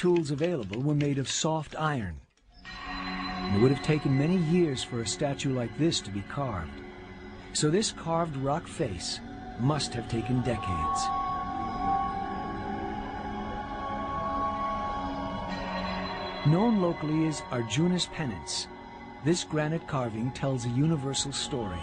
tools available were made of soft iron. And it would have taken many years for a statue like this to be carved. So this carved rock face must have taken decades. Known locally as Arjuna's penance, this granite carving tells a universal story.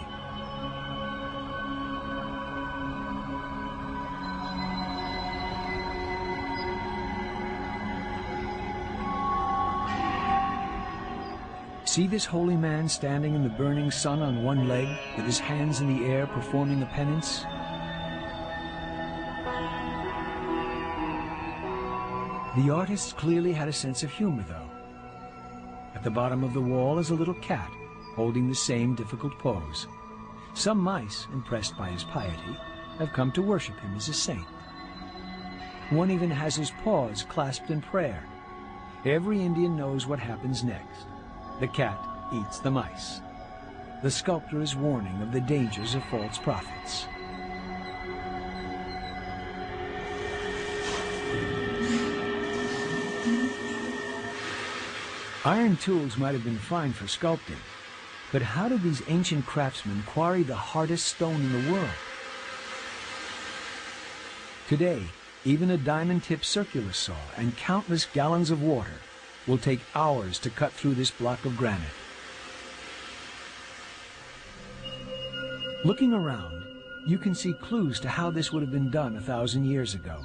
See this holy man standing in the burning sun on one leg, with his hands in the air performing a penance? The artists clearly had a sense of humor, though. At the bottom of the wall is a little cat, holding the same difficult pose. Some mice, impressed by his piety, have come to worship him as a saint. One even has his paws clasped in prayer. Every Indian knows what happens next. The cat eats the mice. The sculptor is warning of the dangers of false prophets. Iron tools might have been fine for sculpting, but how did these ancient craftsmen quarry the hardest stone in the world? Today, even a diamond-tipped circular saw and countless gallons of water will take hours to cut through this block of granite. Looking around, you can see clues to how this would have been done 1,000 years ago.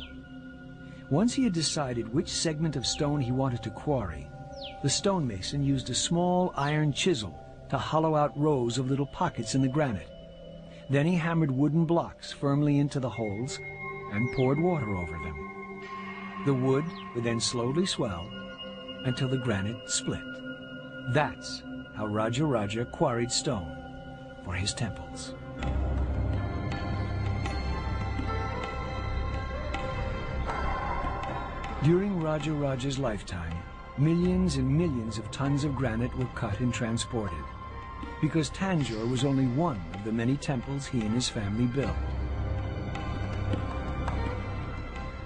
Once he had decided which segment of stone he wanted to quarry, the stonemason used a small iron chisel to hollow out rows of little pockets in the granite. Then he hammered wooden blocks firmly into the holes and poured water over them. The wood would then slowly swell until the granite split. That's how Raja quarried stone for his temples. During Raja's lifetime, millions and millions of tons of granite were cut and transported, because Tanjore was only one of the many temples he and his family built.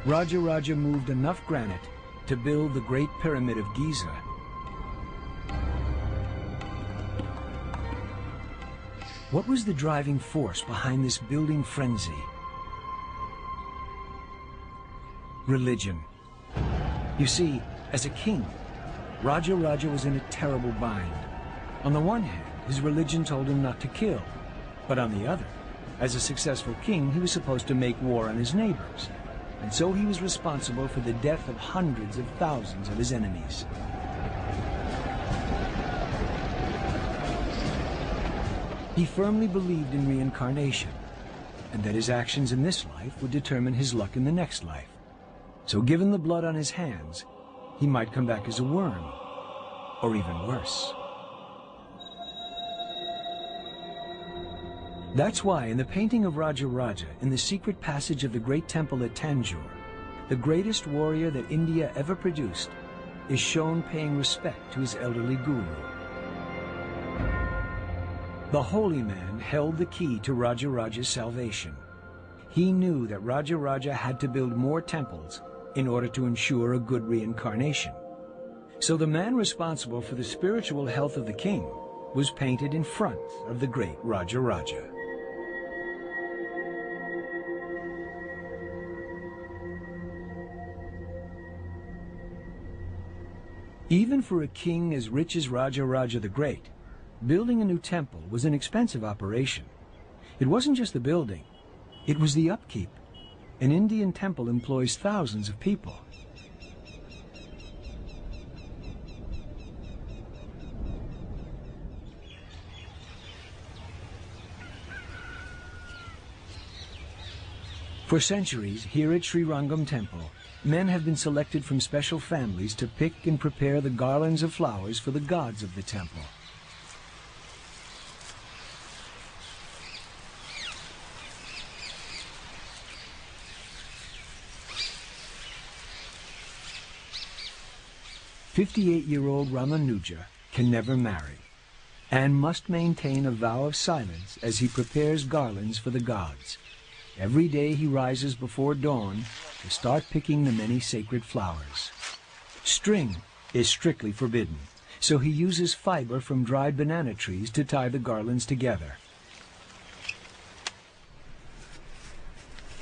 Raja moved enough granite to build the Great Pyramid of Giza. What was the driving force behind this building frenzy? Religion. You see, as a king, Raja was in a terrible bind. On the one hand, his religion told him not to kill, but on the other, as a successful king, he was supposed to make war on his neighbors. And so he was responsible for the death of hundreds of thousands of his enemies. He firmly believed in reincarnation, and that his actions in this life would determine his luck in the next life. So given the blood on his hands, he might come back as a worm, or even worse. That's why in the painting of Raja, in the secret passage of the great temple at Tanjore, the greatest warrior that India ever produced is shown paying respect to his elderly guru. The holy man held the key to Raja's salvation. He knew that Raja had to build more temples in order to ensure a good reincarnation. So the man responsible for the spiritual health of the king was painted in front of the great Raja. Even for a king as rich as Raja the Great, building a new temple was an expensive operation. It wasn't just the building, it was the upkeep. An Indian temple employs thousands of people. For centuries, here at Sri Rangam Temple, men have been selected from special families to pick and prepare the garlands of flowers for the gods of the temple. "58-year-old Ramanuja can never marry and must maintain a vow of silence as he prepares garlands for the gods. Every day he rises before dawn to start picking the many sacred flowers. String is strictly forbidden, so he uses fiber from dried banana trees to tie the garlands together.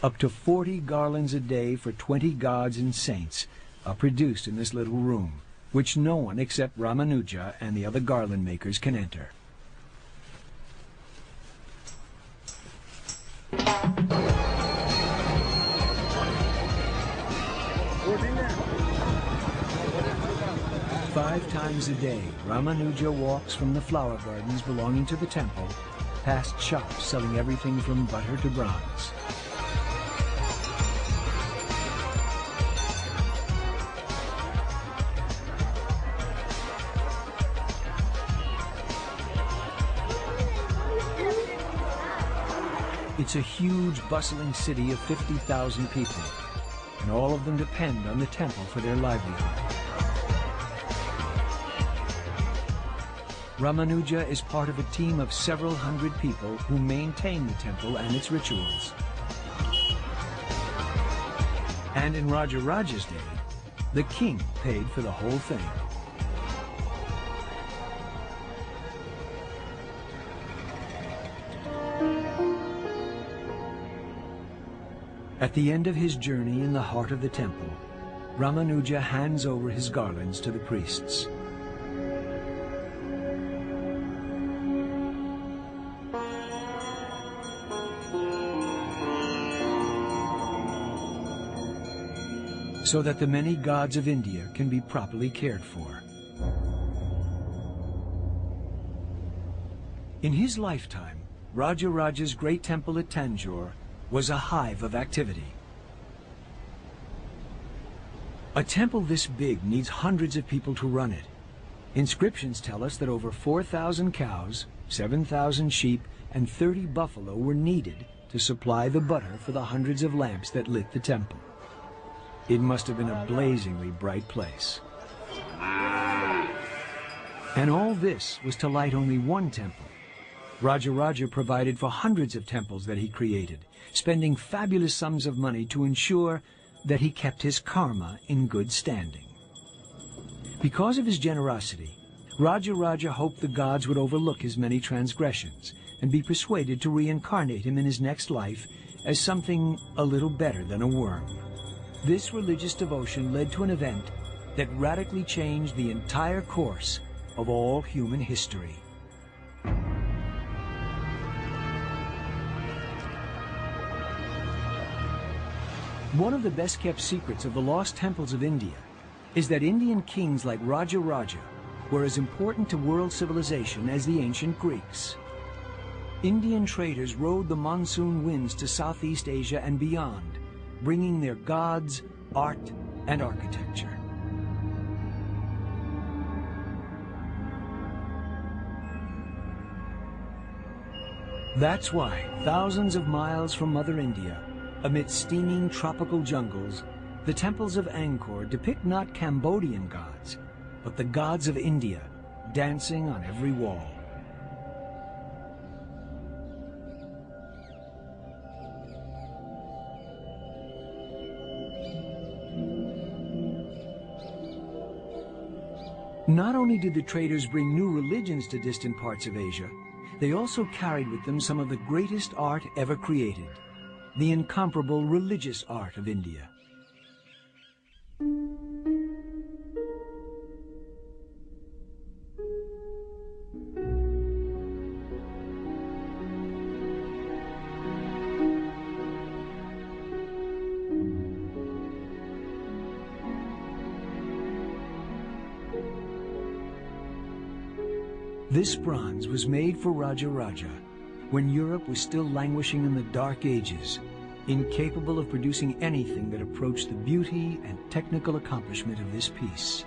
Up to 40 garlands a day for 20 gods and saints are produced in this little room, which no one except Ramanuja and the other garland makers can enter. Five times a day, Ramanuja walks from the flower gardens belonging to the temple, past shops selling everything from butter to bronze. It's a huge, bustling city of 50,000 people, and all of them depend on the temple for their livelihood. Ramanuja is part of a team of several hundred people who maintain the temple and its rituals. And in Rajaraja's day, the king paid for the whole thing. At the end of his journey in the heart of the temple, Ramanuja hands over his garlands to the priests. So that the many gods of India can be properly cared for. In his lifetime, Rajaraja's great temple at Tanjore was a hive of activity. A temple this big needs hundreds of people to run it. Inscriptions tell us that over 4,000 cows, 7,000 sheep, and 30 buffalo were needed to supply the butter for the hundreds of lamps that lit the temple. It must have been a blazingly bright place. And all this was to light only one temple. Rajaraja provided for hundreds of temples that he created, spending fabulous sums of money to ensure that he kept his karma in good standing. Because of his generosity, Rajaraja hoped the gods would overlook his many transgressions and be persuaded to reincarnate him in his next life as something a little better than a worm. This religious devotion led to an event that radically changed the entire course of all human history. One of the best-kept secrets of the lost temples of India is that Indian kings like Rajaraja were as important to world civilization as the ancient Greeks. Indian traders rode the monsoon winds to Southeast Asia and beyond, bringing their gods, art, and architecture. That's why, thousands of miles from Mother India, amid steaming tropical jungles, the temples of Angkor depict not Cambodian gods, but the gods of India, dancing on every wall. Not only did the traders bring new religions to distant parts of Asia, they also carried with them some of the greatest art ever created, the incomparable religious art of India. This bronze was made for Rajaraja when Europe was still languishing in the Dark Ages, incapable of producing anything that approached the beauty and technical accomplishment of this piece.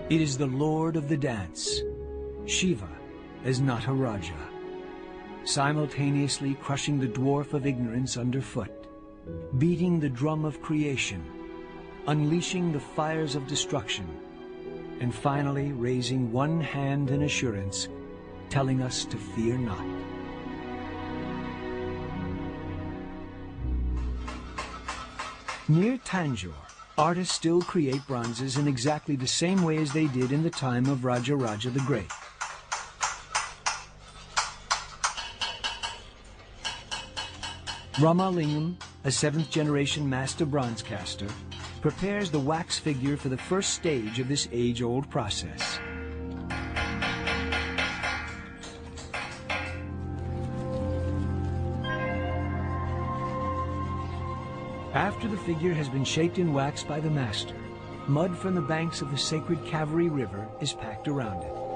It is the Lord of the dance, Shiva as Nataraja, simultaneously crushing the dwarf of ignorance underfoot, beating the drum of creation, unleashing the fires of destruction, and finally raising one hand in assurance, telling us to fear not. Near Tanjore, Artists still create bronzes in exactly the same way as they did in the time of Raja Raja the Great. Ramalingam, a 7th-generation master bronze caster, prepares the wax figure for the first stage of this age-old process. After the figure has been shaped in wax by the master, mud from the banks of the sacred Kaveri River is packed around it.